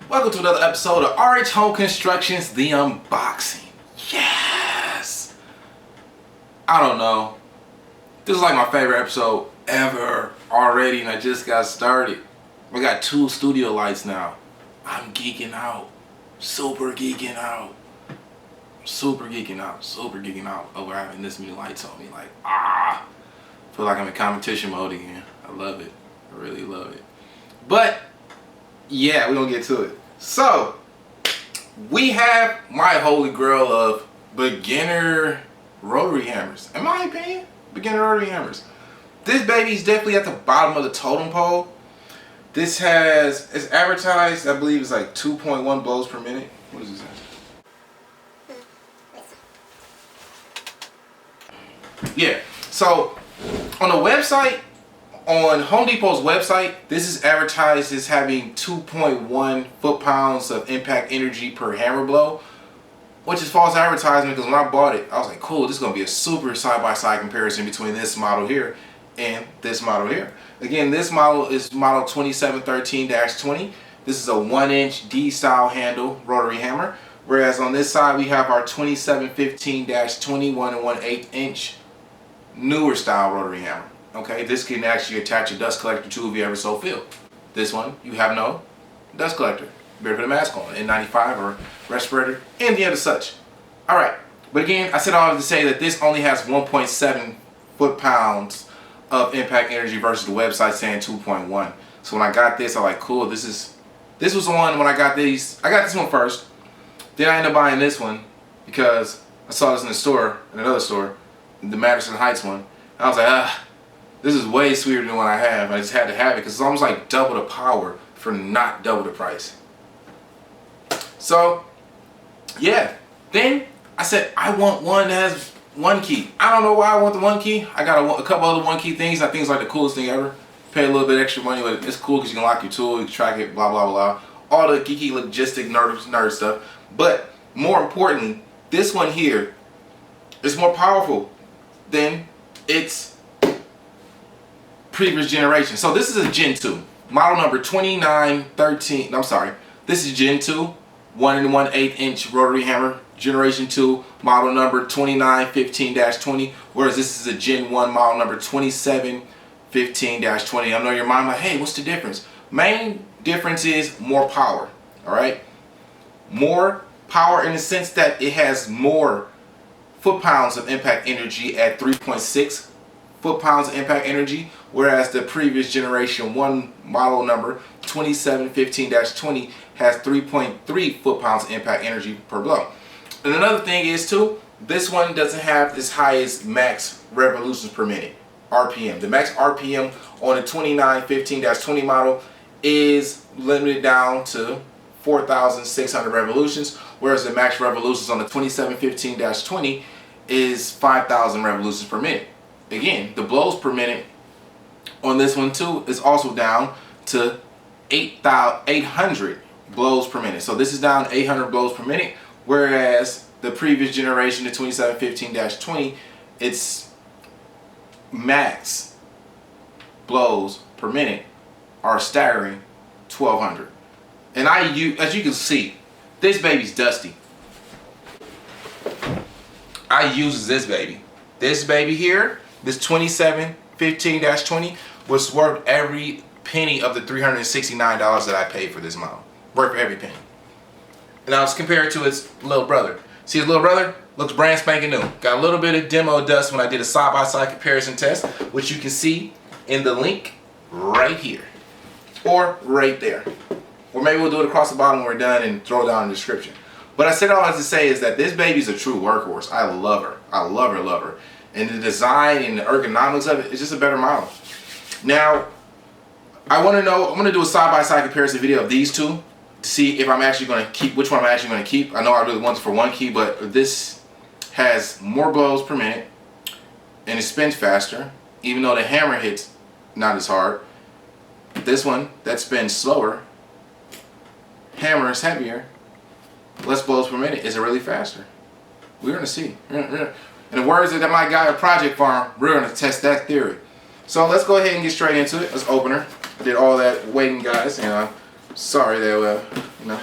Welcome to another episode of RH Home Construction's The Unboxing. Yes! I don't know. This is like my favorite episode ever already, and I just got started. We got 2 studio lights now. I'm geeking out. Super geeking out. Super geeking out over having this many lights on me. Like, feel like I'm in competition mode again. I love it. I really love it. But yeah, we're gonna get to it. So we have my holy grail of beginner rotary hammers. In my opinion, beginner rotary hammers. This baby's definitely at the bottom of the totem pole. This it's advertised, I believe it's like 2.1 blows per minute. What is this? Yeah, so on the website, on Home Depot's website, this is advertised as having 2.1 foot-pounds of impact energy per hammer blow, which is false advertisement because when I bought it, I was like, cool, this is going to be a super side-by-side comparison between this model here and this model here. Again, this model is model 2713-20. This is a 1-inch D-style handle rotary hammer, whereas on this side we have our 2715-20 1 1/8-inch newer style rotary hammer. Okay, this can actually attach a dust collector to if you ever so feel. This one, you have no dust collector. Better put a mask on, N95 or respirator, and the other such. Alright, but again, I said all to say that this only has 1.7 foot-pounds of impact energy versus the website saying 2.1. So when I got this, I'm like, cool, this was the one when I got these. I got this one first. Then I ended up buying this one because I saw this in the store, in another store, the Madison Heights one. And I was like, this is way sweeter than what I have. I just had to have it because it's almost like double the power for not double the price. So, yeah. Then I said, I want one that has 1 key. I don't know why I want the 1 key. I got a couple other 1 key things. I think it's like the coolest thing ever. Pay a little bit extra money, but it's cool because you can lock your tool, you can track it, blah, blah, blah. All the geeky, logistic, nerd stuff. But more importantly, this one here is more powerful than its previous generation. So this is a Gen 2. Model number 2913. I'm sorry. This is Gen 2. 1 1/8-inch rotary hammer. Generation 2. Model number 2915-20. Whereas this is a Gen 1 model number 2715-20. I know your mind like, hey, what's the difference? Main difference is more power. Alright? More power in the sense that it has more foot-pounds of impact energy at 3.6 foot-pounds of impact energy, whereas the previous generation 1 model number 2715-20 has 3.3 foot-pounds of impact energy per blow. And another thing is too, this one doesn't have as high as max revolutions per minute, RPM. The max RPM on the 2915-20 model is limited down to 4,600 revolutions, whereas the max revolutions on the 2715-20 is 5,000 revolutions per minute. Again, the blows per minute on this one too is also down to 800 blows per minute. So this is down 800 blows per minute, whereas the previous generation, the 2715-20, its max blows per minute are staggering 1,200. And as you can see, this baby's dusty. I use this baby. This baby here, this 2715-20, was worth every penny of the $369 that I paid for this model. Worth every penny. And I was comparing it to its little brother. See, his little brother looks brand spanking new. Got a little bit of demo dust when I did a side-by-side comparison test, which you can see in the link right here. Or right there. Or maybe we'll do it across the bottom when we're done and throw it down in the description. But I said all I have to say is that this baby's a true workhorse. I love her. I love her, love her. And the design and the ergonomics of it is just a better model. Now, I want to know, I'm going to do a side-by-side comparison video of these two to see if I'm actually going to keep, which one I'm actually going to keep. I know I really want it for 1 key, but this has more blows per minute and it spins faster, even though the hammer hits not as hard. This one, that spins slower. Hammer is heavier. Less blows per minute. Is it really faster? We're going to see. In the words of my guy at Project Farm, we're going to test that theory. So let's go ahead and get straight into it. Let's open her. I did all that waiting, guys, and Sorry there, you know.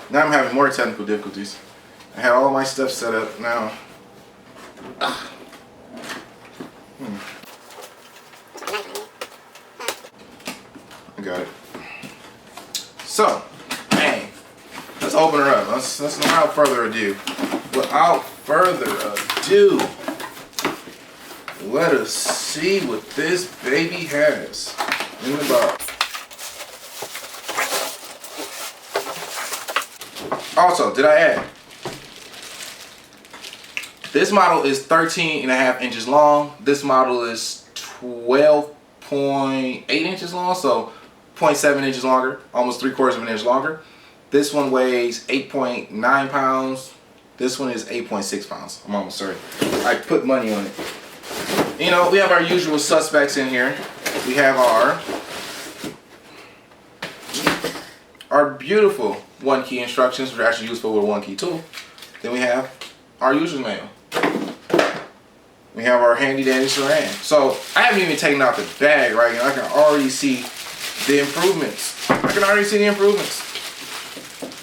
Now I'm having more technical difficulties. I had all my stuff set up now. I got it. So, hey, let's open her up. Let's without further ado. Without further ado, let us see what this baby has in the box. Also, did I add? This model is 13.5 inches long. This model is 12.8 inches long, so 0.7 inches longer, almost 3/4 of an inch longer. This one weighs 8.9 pounds. This one is 8.6 pounds. I'm almost certain. I put money on it. You know, we have our usual suspects in here. We have our beautiful one-key instructions, which are actually useful with a one-key tool. Then we have our user's manual. We have our handy-dandy saran. So I haven't even taken out the bag right now. I can already see the improvements. I can already see the improvements.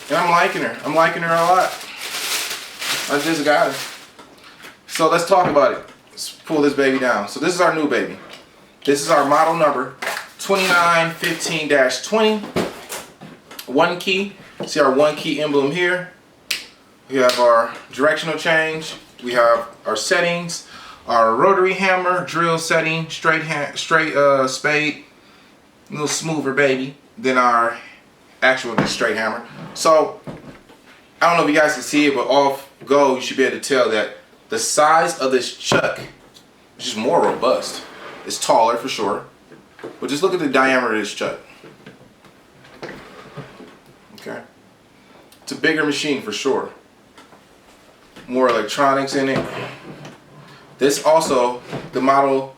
And I'm liking her. I'm liking her a lot. I just got her. So let's talk about it. Let's pull this baby down. So this is our new baby. This is our model number 2915-20. One key. See our one key emblem here. We have our directional change. We have our settings. Our rotary hammer, drill setting, straight spade, a little smoother baby than our actual straight hammer. So I don't know if you guys can see it, but off go you should be able to tell that the size of this chuck is just more robust. It's taller for sure, but just look at the diameter of this chuck. Okay, it's a bigger machine for sure. More electronics in it. This also, the model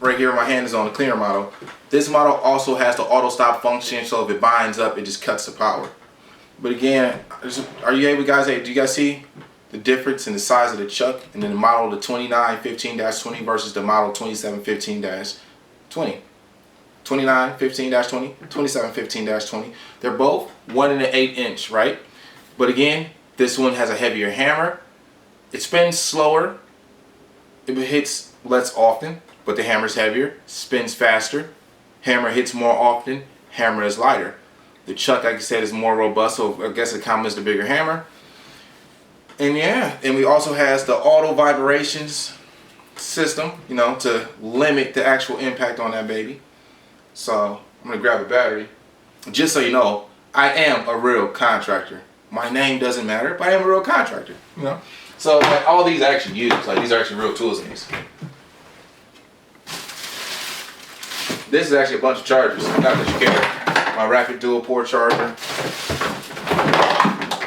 right here, my hand is on the cleaner model. This model also has the auto stop function, so if it binds up, it just cuts the power. But again, are you able guys, do you guys see the difference in the size of the chuck and then the model, the 2915-20 versus the model 2715-20? 2915-20, 2715-20. They're both 1 1/8 inch, right? But again, this one has a heavier hammer. It spins slower. It hits less often, but the hammer's heavier, spins faster. Hammer hits more often, hammer is lighter. The chuck, like I said, is more robust, so I guess it complements the bigger hammer. And yeah, and we also has the auto vibrations system, you know, to limit the actual impact on that baby. So I'm gonna grab a battery. Just so you know, I am a real contractor. My name doesn't matter, but I am a real contractor, you know. So like all these are actually used, like these are actually real tools in these. This is actually a bunch of chargers, not that you care. My rapid dual port charger,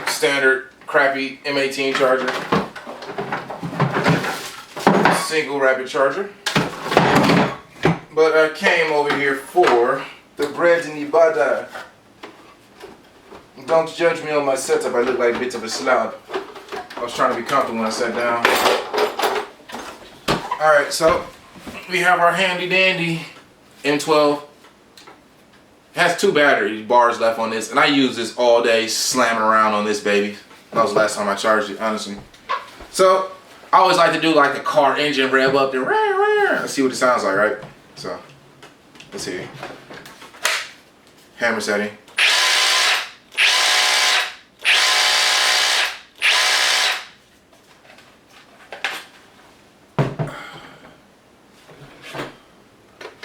standard crappy M18 charger, single rapid charger. But I came over here for the bread and the butter. Don't judge me on my setup, I look like bits of a slab. I was trying to be comfortable when I sat down. Alright, so we have our handy dandy M12. It has 2 battery bars left on this, and I use this all day slamming around on this baby. That was the last time I charged it, honestly. So I always like to do like a car engine rev up there. Let's see what it sounds like, right? So let's see. Hammer setting.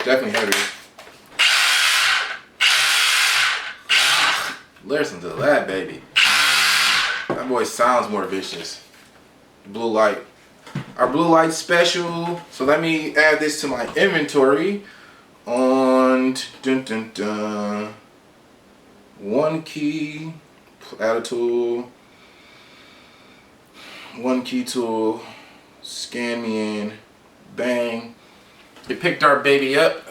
Definitely heavy. Listen to that, baby. That boy sounds more vicious. Blue light. Our blue light special. So let me add this to my inventory on one key, add a tool, one key tool, scan me in, bang. It picked our baby up.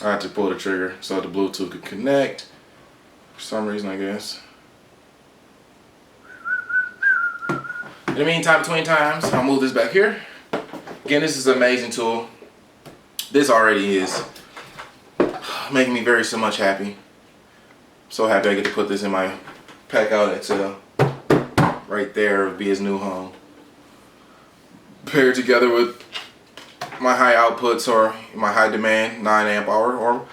I had to pull the trigger so the Bluetooth could connect. For some reason, I guess. In the meantime, between times, I'll move this back here. Again, this is an amazing tool. This already is making me very so much happy. So happy I get to put this in my pack out XL. Right there would be his new home. Paired together with my high outputs or my high demand 9 amp hour or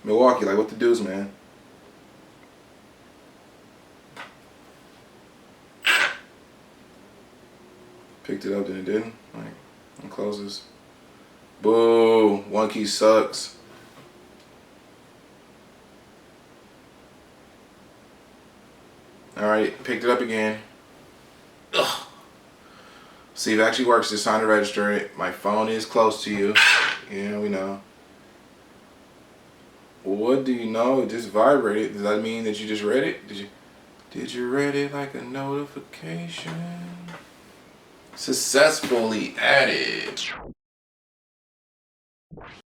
Milwaukee, like what the deuce, man. Picked it up, then it didn't. Like, I'll close this. Boo! One key sucks. Alright, picked it up again. Ugh. See if it actually works. It's time to register it. My phone is close to you. Yeah, we know. What do you know? It just vibrated. Does that mean that you just read it? Did you read it like a notification? Successfully added.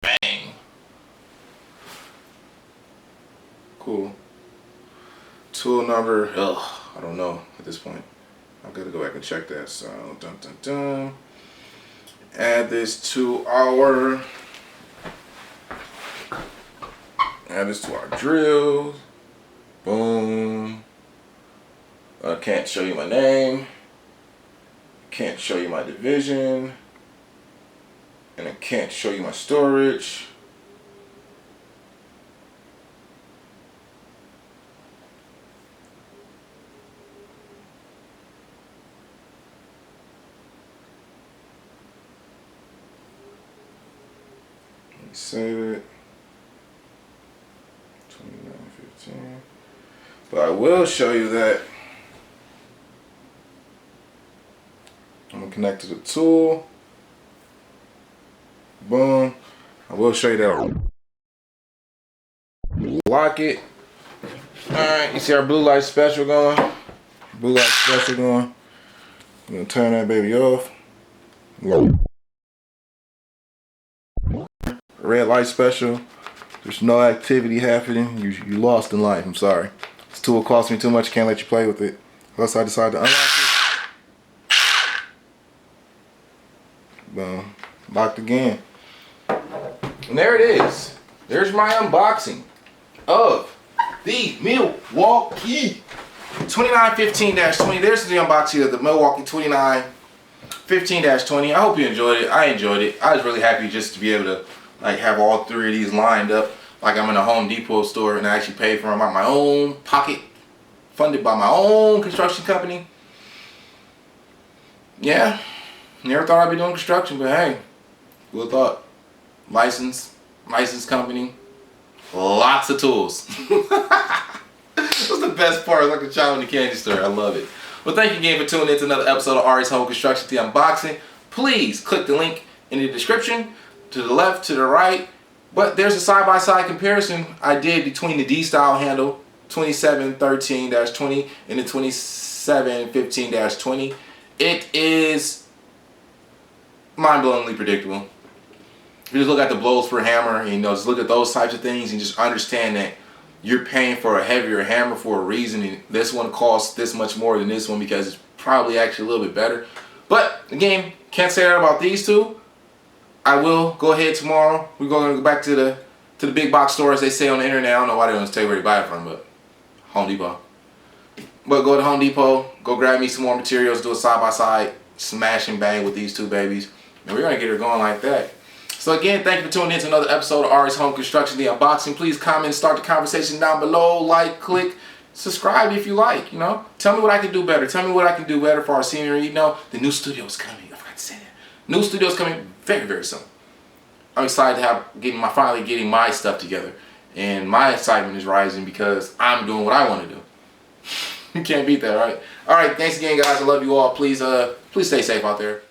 Bang. Cool. Tool number, I don't know at this point. I've got to go back and check that. So, dun dun dun. Add this to our drill. Boom. I can't show you my name. Can't show you my division. And I can't show you my storage. Let me save it. 2915. But I will show you that I'm gonna connect to the tool. Boom. I will show you that. Lock it. Alright, you see our blue light special going? Blue light special going. I'm gonna turn that baby off. Red light special. There's no activity happening. You lost in life. I'm sorry. This tool cost me too much. Can't let you play with it. Unless I decide to unlock it. Boom. Locked again. And there it is. There's my unboxing of the Milwaukee 2915-20. There's the unboxing of the Milwaukee 2915-20. I hope you enjoyed it. I enjoyed it. I was really happy just to be able to like have all three of these lined up like I'm in a Home Depot store and I actually paid for them out of my own pocket, funded by my own construction company. Yeah, never thought I'd be doing construction, but hey, who would have thought? Licensed company, lots of tools. That's the best part. It's like a child in the candy store. I love it. Well, thank you again for tuning in to another episode of Ari's Home Construction, the unboxing. Please click the link in the description to the left, to the right. But there's a side-by-side comparison I did between the D-style handle 2713-20 and the 2715-20. It is mind-blowingly predictable. If you just look at the blows per hammer and just look at those types of things and just understand that you're paying for a heavier hammer for a reason, and this one costs this much more than this one because it's probably actually a little bit better. But again, can't say that about these two. I will go ahead tomorrow. We're going to go back to the big box store, as they say on the internet. I don't know why they don't tell you where to buy it from, but Home Depot. But go to Home Depot, go grab me some more materials, do a side-by-side, smash and bang with these two babies. And we're going to get her going like that. So again, thank you for tuning in to another episode of Ari's Home Construction, the unboxing. Please comment, start the conversation down below, like, click, subscribe if you like, Tell me what I can do better. Tell me what I can do better for our scenery. The new studio is coming. I forgot to say that. New studio is coming very, very soon. I'm excited to have finally getting my stuff together. And my excitement is rising because I'm doing what I want to do. You can't beat that, right? Alright, thanks again, guys. I love you all. Please stay safe out there.